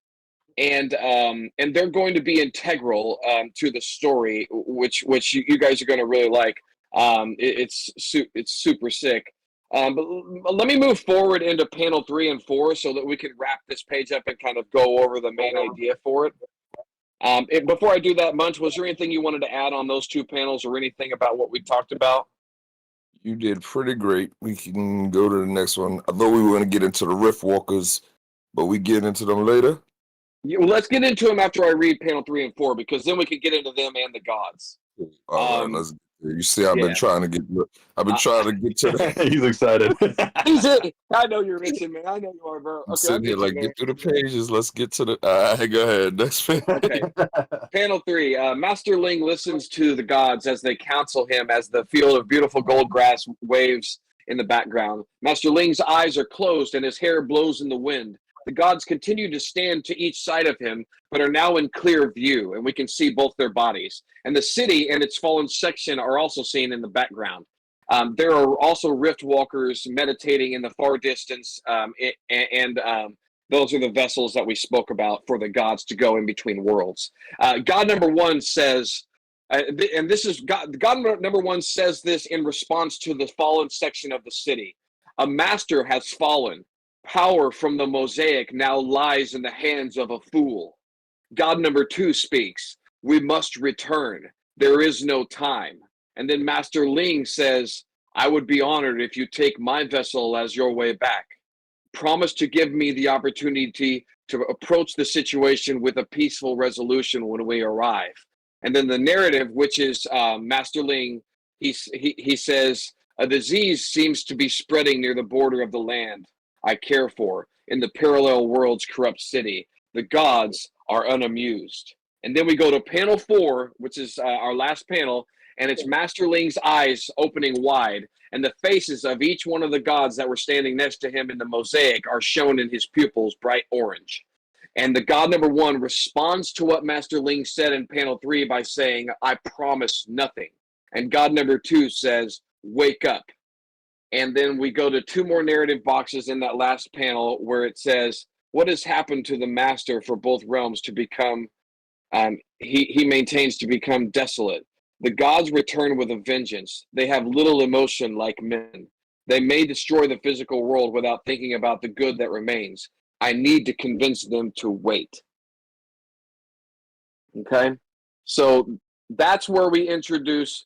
they're going to be integral to the story, which you guys are going to really like. It's super sick. But let me move forward into panel 3 and 4 so that we can wrap this page up and kind of go over the main idea for it. Before I do that, Munch, was there anything you wanted to add on those 2 panels or anything about what we talked about? You did pretty great. We can go to the next one. I thought we were going to get into the Rift Walkers, but we get into them later. Yeah, well, let's get into them after I read panel 3 and 4, because then we can get into them and the gods. All right, let's. You see, I've been trying to get. I've been trying to get to. He's excited. I know you're itching, man. I know you are, bro. I'm sitting here like, get through the pages. Let's get to the. Go ahead. Next page. Okay. Panel 3. Master Ling listens to the gods as they counsel him as the field of beautiful gold grass waves in the background. Master Ling's eyes are closed and his hair blows in the wind. The gods continue to stand to each side of him, but are now in clear view, and we can see both their bodies. And the city and its fallen section are also seen in the background. There are also rift walkers meditating in the far distance, and those are the vessels that we spoke about for the gods to go in between worlds. God number 1 says, and this is God number 1 says this in response to the fallen section of the city. A master has fallen. Power from the Mosaic now lies in the hands of a fool. God number 2 speaks. We must return. There is no time. And then Master Ling says, I would be honored if you take my vessel as your way back. Promise to give me the opportunity to approach the situation with a peaceful resolution when we arrive. And then the narrative, which is Master Ling, he says, a disease seems to be spreading near the border of the land I care for, in the parallel world's corrupt city. The gods are unamused. And then we go to panel 4, which is our last panel, and it's Master Ling's eyes opening wide, and the faces of each one of the gods that were standing next to him in the mosaic are shown in his pupils bright orange. And the god number 1 responds to what Master Ling said in panel 3 by saying, I promise nothing. And god number 2 says, wake up. And then we go to 2 more narrative boxes in that last panel where it says, what has happened to the master for both realms to become, he maintains to become desolate. The gods return with a vengeance. They have little emotion like men. They may destroy the physical world without thinking about the good that remains. I need to convince them to wait. Okay? So that's where we introduce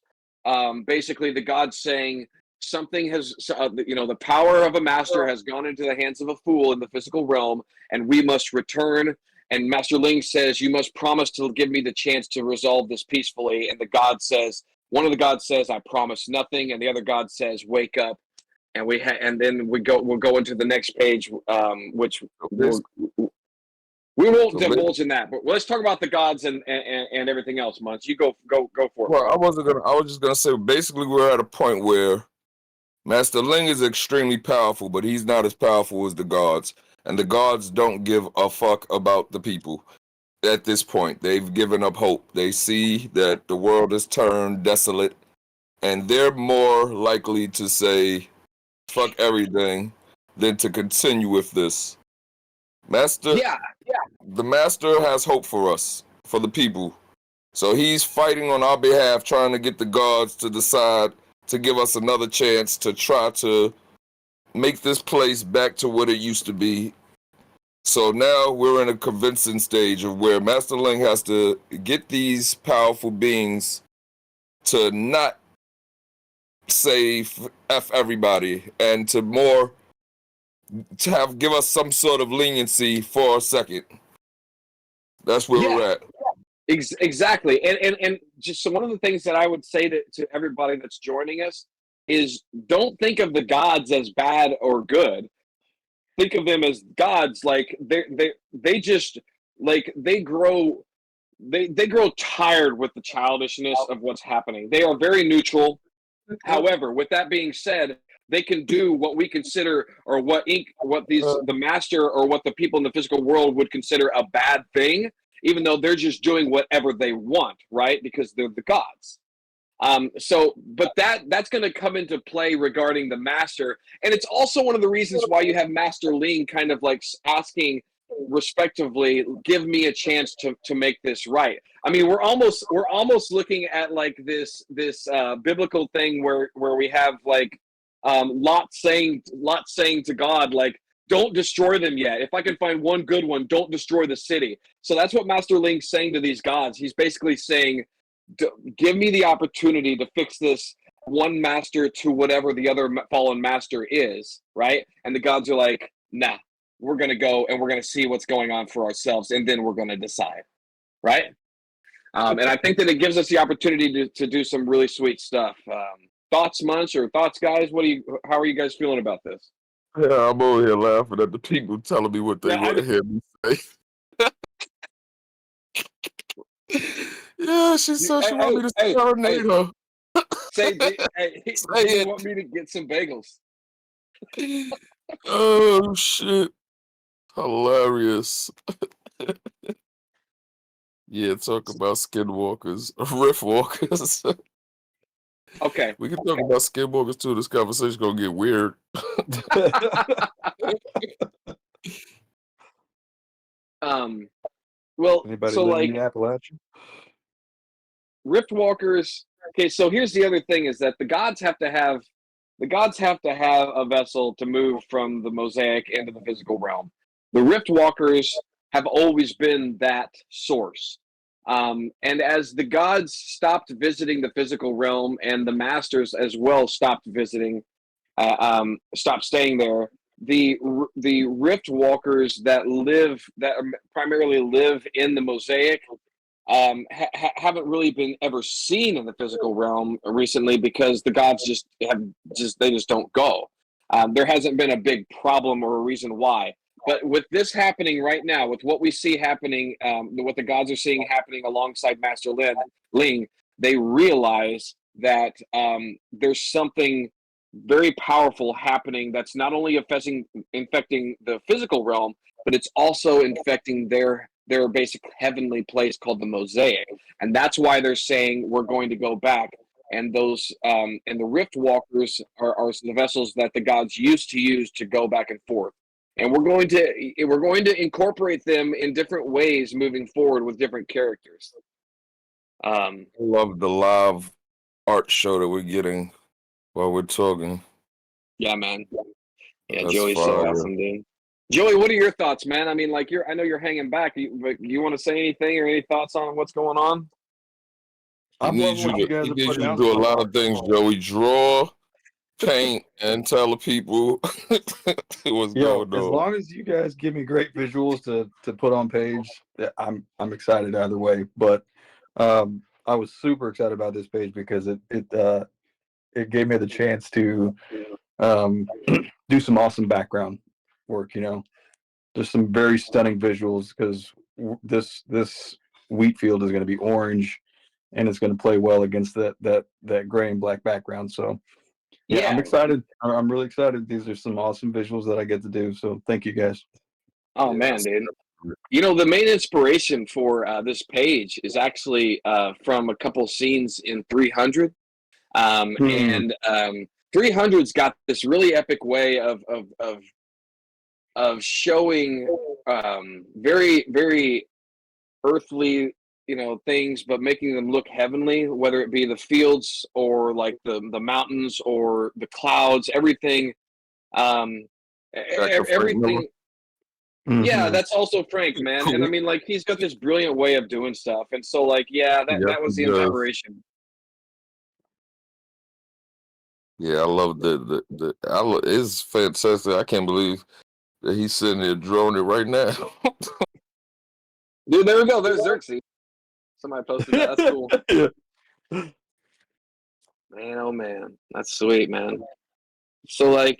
basically the gods saying, something has, the power of a master has gone into the hands of a fool in the physical realm, and we must return. And Master Ling says, you must promise to give me the chance to resolve this peacefully. And the god says, one of the gods says, I promise nothing. And the other god says, wake up. And we'll go into the next page, which we won't divulge in that. But let's talk about the gods and everything else, Munch. You go for it. Well, I was just gonna say, basically, we're at a point where Master Ling is extremely powerful, but he's not as powerful as the gods. And the gods don't give a fuck about the people at this point. They've given up hope. They see that the world is turned desolate, and they're more likely to say, fuck everything, than to continue with this. The master has hope for us, for the people. So he's fighting on our behalf, trying to get the gods to decide to give us another chance to try to make this place back to what it used to be. So now we're in a convincing stage of where Master Link has to get these powerful beings to not say F everybody and to give us some sort of leniency for a second. That's where we're at. Exactly. And just so one of the things that I would say to everybody that's joining us is don't think of the gods as bad or good. Think of them as gods. Like they just like they grow tired with the childishness of what's happening. They are very neutral. However, with that being said, they can do what we consider, or what the master or what the people in the physical world would consider a bad thing, even though they're just doing whatever they want, right? Because they're the gods. But that's going to come into play regarding the master, and it's also one of the reasons why you have Master Ling kind of like asking respectively, give me a chance to make this right. I mean, we're almost looking at like this biblical thing where we have like Lot saying to God, like, don't destroy them yet. If I can find one good one, don't destroy the city. So that's what Master Link's saying to these gods. He's basically saying, give me the opportunity to fix this one master to whatever the other fallen master is, right? And the gods are like, nah, we're going to go and we're going to see what's going on for ourselves, and then we're going to decide, right? And I think that it gives us the opportunity to do some really sweet stuff. Thoughts, Munch, or thoughts, guys? How are you guys feeling about this? Yeah, I'm over here laughing at the people telling me what they want to hear me say. Yeah, she said she want me to serenade her. Say you want me to get some bagels. Oh, shit. Hilarious. Yeah, talk about skinwalkers, rift walkers. Okay. We can talk about skinwalkers too. This conversation's gonna get weird. Well, Anybody so live like in the Appalachian? rift walkers. Okay, so here's the other thing: is that the gods have to have a vessel to move from the mosaic into the physical realm. The rift walkers have always been that source. And as the gods stopped visiting the physical realm, and the masters as well stopped visiting, stopped staying there, the rift walkers that primarily live in the mosaic haven't really been ever seen in the physical realm recently, because the gods they just don't go. There hasn't been a big problem or a reason why. But with this happening right now, with what we see happening, what the gods are seeing happening alongside Master Ling, they realize that there's something very powerful happening that's not only infecting the physical realm, but it's also infecting their basic heavenly place called the mosaic. And that's why they're saying we're going to go back. And those and the rift walkers are the vessels that the gods used to use to go back and forth. And we're going to incorporate them in different ways moving forward with different characters. I love the live art show that we're getting while we're talking. Yeah, man. Yeah, That's Joey's fire. so awesome, dude. Joey, what are your thoughts, man? I mean, like I know you're hanging back, but you want to say anything or any thoughts on what's going on? He needs you to do a lot of things, Joey. Draw, paint, and tell the people what's going on. As long as you guys give me great visuals to put on page, I'm excited either way. But I was super excited about this page because it gave me the chance to do some awesome background work. There's some very stunning visuals, because this wheat field is going to be orange, and it's going to play well against that gray and black background. So yeah, I'm excited. I'm really excited. These are some awesome visuals that I get to do. So thank you, guys. Oh man, dude. The main inspiration for this page is actually from a couple scenes in 300. And 300's got this really epic way of showing very, very earthly, things, but making them look heavenly, whether it be the fields or like the mountains or the clouds. Everything Frank Everything. Yeah, Mhm. that's also Frank, man. And I mean, like, he's got this brilliant way of doing stuff. And so, like, yeah, Yes, that was he the does. inspiration. Yeah, I love it's fantastic. I can't believe that he's sitting there drawing it right now. Dude, there we go. There's Xerxes. Somebody posted that. That's cool. Yeah. Man, oh man, that's sweet, man. So like,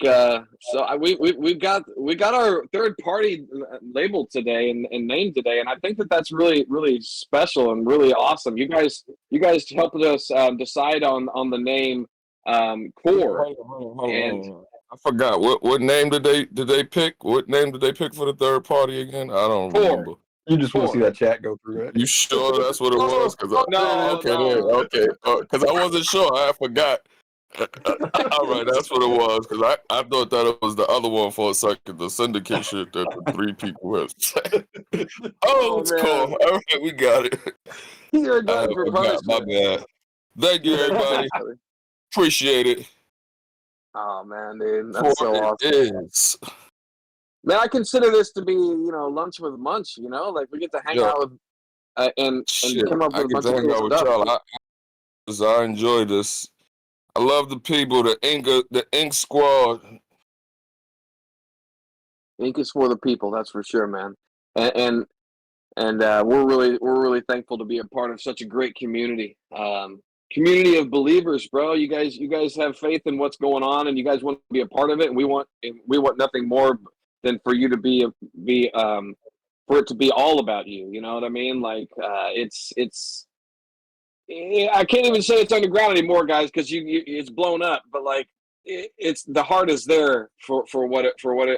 we've got our third party labeled today and named today, and I think that's really special and really awesome. You guys helped us decide on the name Core, Hold and on. I forgot what name did they pick? What name did they pick for the third party again? I don't Core, remember. You just want to see Core. that chat go through it. You sure that's what it was? No, Okay, because I wasn't sure. I forgot. All right, that's what it was. Because I thought that it was the other one for a second, the syndicate shit that the three people had said. Oh, it's cool. man, All right, we got it. you're a I glutton for forgot. My punishment. bad. Thank you, everybody. Appreciate it. Oh man, dude, For that's so it awesome. is. Man, I consider this to be, lunch with Munch. Like we get to hang Yeah, out with and shit. come up I with a get bunch to of hang cool out with stuff. y'all. I enjoy this. I love the people, the Ink Squad. Ink is for the people, that's for sure, man. And we're really thankful to be a part of such a great community. Community of believers, bro. You guys have faith in what's going on, and you guys want to be a part of it. And we want nothing more than for you to be for it to be all about you. You know what I mean? Like it's I can't even say it's underground anymore, guys, because it's blown up. But like it's the heart is there for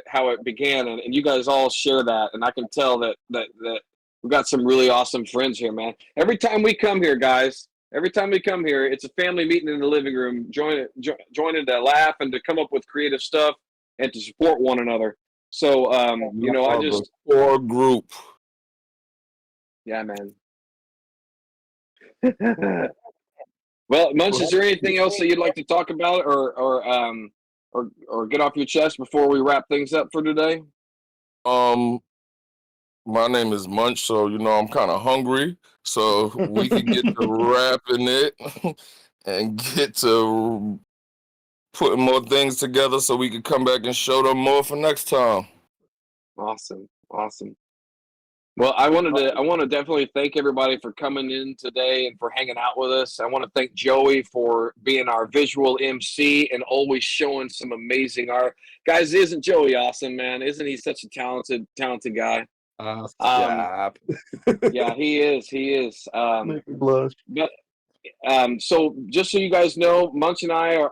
how it began, and you guys all share that, and I can tell that we've got some really awesome friends here, man. Every time we come here, guys, every time we come here, it's a family meeting in the living room, joining to laugh and to come up with creative stuff and to support one another. So I The just core group. yeah, man. Well, Munch, is there anything else that you'd like to talk about or get off your chest before we wrap things up for today? Um, my name is Munch, so I'm kind of hungry. So we can get to wrapping it and get to putting more things together so we can come back and show them more for next time. Awesome. Well, I want to definitely thank everybody for coming in today and for hanging out with us. I want to thank Joey for being our visual MC and always showing some amazing art. Guys, isn't Joey awesome, man? Isn't he such a talented guy? Stop. Yeah, he is. He is. Make me blush. But so just so you guys know, Munch and I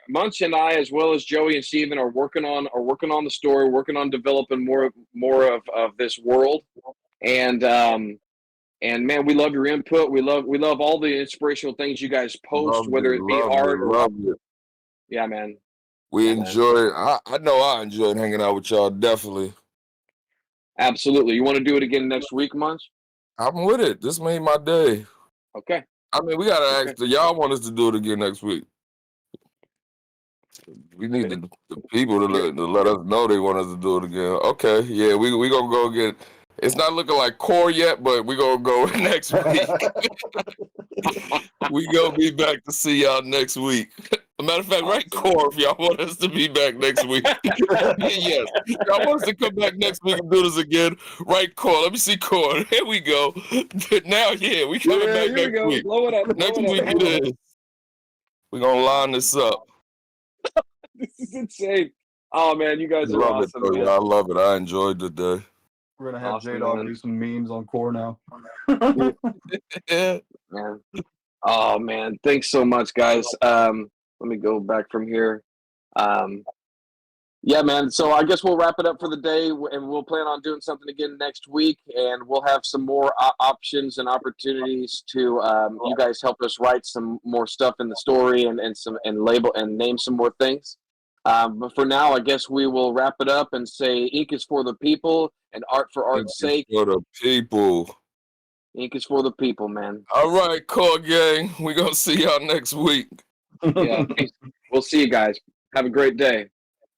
Munch and I, as well as Joey and Steven, are working on the story, working on developing more of this world. And man, we love your input. We love all the inspirational things you guys post, Loved it, whether it be loved it, art or loved it. yeah, man. We Yeah, man. enjoyed. I know I enjoyed hanging out with y'all. Definitely. Absolutely. You want to do it again next week, Munch? I'm with it. This made my day. Okay. I mean, we gotta ask. Y'all want us to do it again next week? We need the people to let us know they want us to do it again. Okay, yeah, we gonna go again. It's not looking like core yet, but we gonna go next week. We gonna be back to see y'all next week. As a matter of fact, right, core, if y'all want us to be back next week. Yes, y'all want us to come back next week and do this again, right, core? Let me see core. Here we go. Now, yeah, we coming back here we next go. week. Blow it up. Next week it is. We gonna line this up. This is insane. Oh man, you guys are Love awesome. it, though. Man. Yeah, I love it. I enjoyed the day. We're gonna have Awesome, J-Dog man. do some memes on core now. Yeah. Man. Oh man, thanks so much, guys. Let me go back from here. Yeah, man. So I guess we'll wrap it up for the day, and we'll plan on doing something again next week, and we'll have some more options and opportunities to you guys help us write some more stuff in the story and label and name some more things. But for now, I guess we will wrap it up and say ink is for the people and art for art's sake. For the people. Ink is for the people, man. All right, core gang. We gonna see y'all next week. Yeah. Peace. We'll see you guys. Have a great day.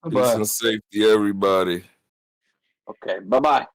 Peace Bye. and safety, everybody. Okay. Bye bye.